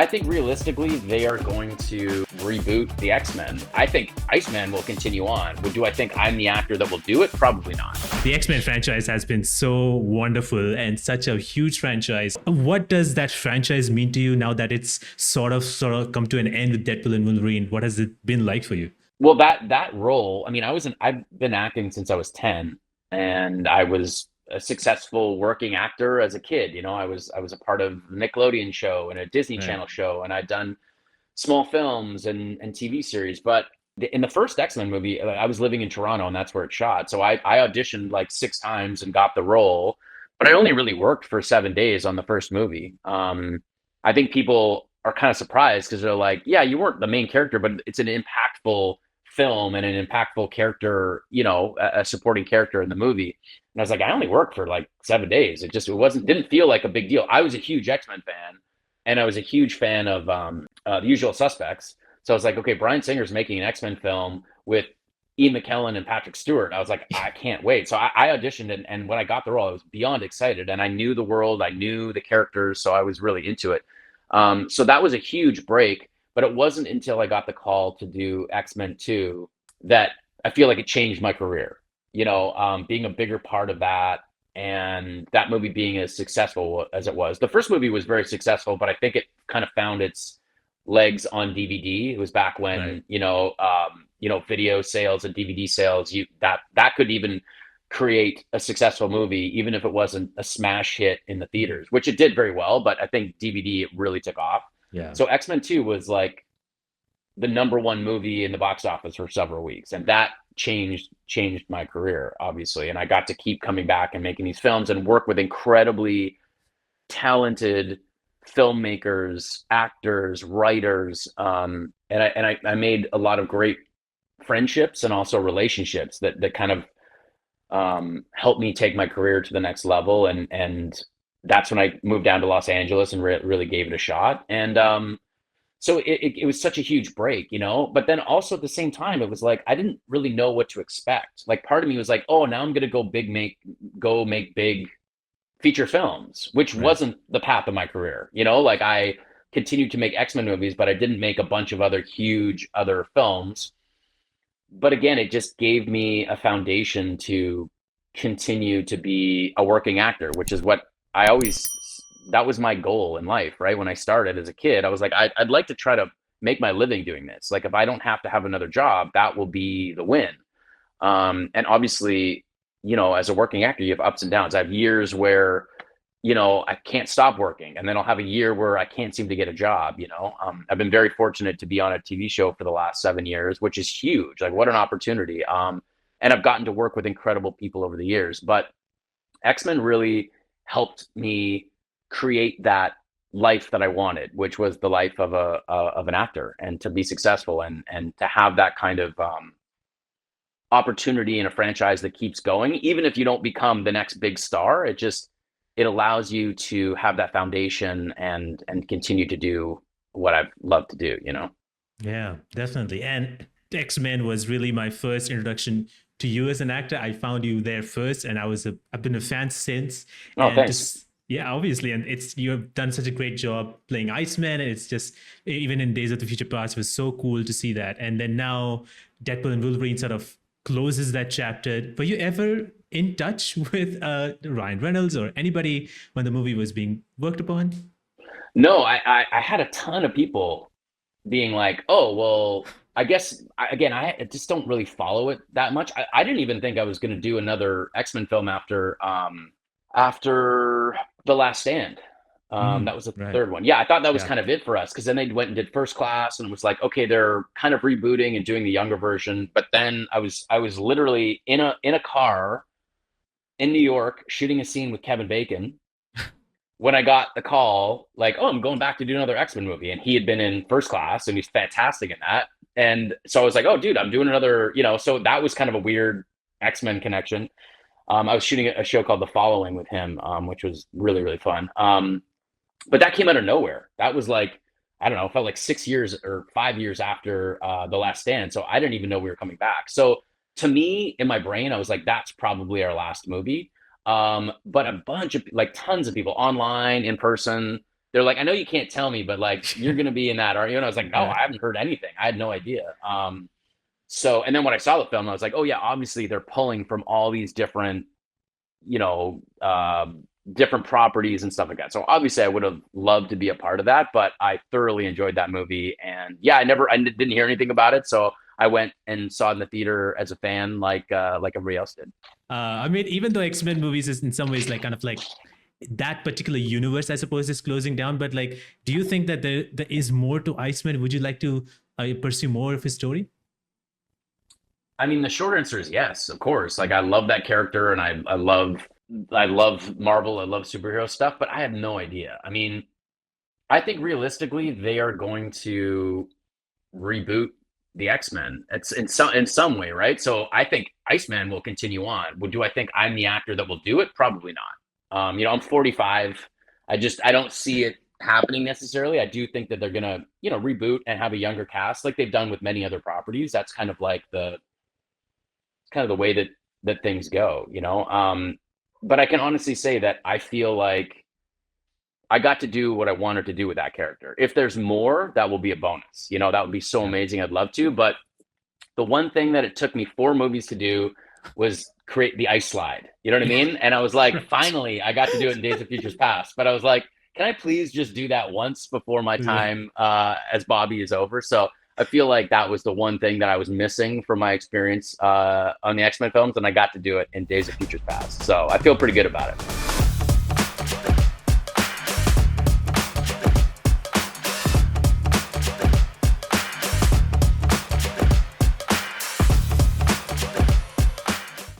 I think realistically, they are going to reboot the X-Men. I think Iceman will continue on. But do I think I'm the actor that will do it? Probably not. The X-Men franchise has been so wonderful and such a huge franchise. What does that franchise mean to you now that it's sort of come to an end with Deadpool and Wolverine? What has it been like for you? Well, that role, I mean, I've been acting since I was 10, and I was a successful working actor as a kid. I was a part of the Nickelodeon show and a Disney Right. Channel show, and I'd done small films and TV series. But in the first X-Men movie, I was living in Toronto, and that's where it shot. So I auditioned like 6 times and got the role, but I only really worked for 7 days on the first movie. I think people are kind of surprised because they're like, "Yeah, you weren't the main character, but it's an impactful film and an impactful character, a supporting character in the movie." And I was like, "I only worked for like 7 days. It wasn't didn't feel like a big deal." I was a huge X-Men fan, and I was a huge fan of The Usual Suspects. So I was like, okay, Bryan Singer's making an X-Men film with Ian McKellen and Patrick Stewart. I was like, I can't wait. So I auditioned, and when I got the role, I was beyond excited. And I knew the world, I knew the characters, so I was really into it. So that was a huge break, but it wasn't until I got the call to do X-Men 2 that I feel like it changed my career. Being a bigger part of that, and that movie being as successful as it was. The first movie was very successful, but I think it kind of found its legs on DVD. It was back Right. when video sales and DVD sales, that could even create a successful movie, even if it wasn't a smash hit in the theaters, which it did very well. But I think DVD, it really took off. Yeah. So X-Men 2 was like the number one movie in the box office for several weeks, and that changed my career, obviously. And I got to keep coming back and making these films and work with incredibly talented filmmakers, actors, writers, and I made a lot of great friendships and also relationships that kind of helped me take my career to the next level. And that's when I moved down to Los Angeles and really gave it a shot. And so it was such a huge break, but then also at the same time, it was like, I didn't really know what to expect. Like part of me was like, oh, now I'm going to go make big feature films, which Right. wasn't the path of my career. Like I continued to make X-Men movies, but I didn't make a bunch of other huge other films. But again, it just gave me a foundation to continue to be a working actor, which is what I always, that was my goal in life, right? When I started as a kid, I was like, I'd like to try to make my living doing this. Like if I don't have to have another job, that will be the win. And obviously, as a working actor, you have ups and downs. I have years where, I can't stop working, and then I'll have a year where I can't seem to get a job. I've been very fortunate to be on a TV show for the last 7 years, which is huge. Like what an opportunity. And I've gotten to work with incredible people over the years, but X-Men really helped me create that life that I wanted, which was the life of an actor, and to be successful and to have that kind of opportunity in a franchise that keeps going. Even if you don't become the next big star, it allows you to have that foundation and continue to do what I've loved to do. Yeah, definitely. And X-Men was really my first introduction to you as an actor. I found you there first, and I've been a fan since. Oh, And thanks. just yeah, obviously, and it's you have done such a great job playing Iceman, and it's just even in Days of the Future Past, it was so cool to see that. And then now Deadpool and Wolverine sort of closes that chapter. Were you ever in touch with Ryan Reynolds or anybody when the movie was being worked upon? No, I had a ton of people being like, oh, well, I guess, again, I just don't really follow it that much. I didn't even think I was going to do another X-Men film after The Last Stand. That was the Right. third one. Yeah, I thought that was Yeah. kind of it for us, because then they went and did First Class, and it was like, okay, they're kind of rebooting and doing the younger version. But then I was literally in a car in New York shooting a scene with Kevin Bacon when I got the call, like, oh, I'm going back to do another X-Men movie. And he had been in First Class, and he's fantastic in that. And so I was like, oh, dude, I'm doing another. So that was kind of a weird X-Men connection. I was shooting a show called The Following with him, which was really, really fun. But that came out of nowhere. That was like, I don't know, it felt like 6 years or 5 years after The Last Stand. So I didn't even know we were coming back. So to me, in my brain, I was like, that's probably our last movie. But a bunch of, like, tons of people online, in person, they're like, I know you can't tell me, but like you're gonna be in that, are you? And I was like, no, Yeah. I haven't heard anything. I had no idea. So and then when I saw the film, I was like, oh yeah, obviously they're pulling from all these different, you know, different properties and stuff like that. So obviously I would have loved to be a part of that, but I thoroughly enjoyed that movie. And yeah, I didn't hear anything about it, so I went and saw it in the theater as a fan, like everybody else did. I mean, even though X-Men movies is in some ways like kind of like that particular universe, I suppose, is closing down. But like, do you think that there is more to Iceman? Would you like to pursue more of his story? I mean, the short answer is yes, of course. Like I love that character, and I love Marvel, I love superhero stuff, but I have no idea. I mean, I think realistically they are going to reboot the X-Men. It's in some way, right? So I think Iceman will continue on. Well, do I think I'm the actor that will do it? Probably not. You know, I'm 45. I don't see it happening necessarily. I do think that they're gonna, you know, reboot and have a younger cast like they've done with many other properties. That's kind of the way that things go, you know. But I can honestly say that I feel like I got to do what I wanted to do with that character. If there's more, that will be a bonus. You know, that would be so Yeah. amazing. I'd love to. But the one thing that it took me 4 movies to do was create the ice slide. You know what I mean? And I was like, Right. finally, I got to do it in Days of Futures Past. But I was like, can I please just do that once before my Yeah. time as Bobby is over? So I feel like that was the one thing that I was missing from my experience on the X-Men films, and I got to do it in Days of Futures Past. So I feel pretty good about it.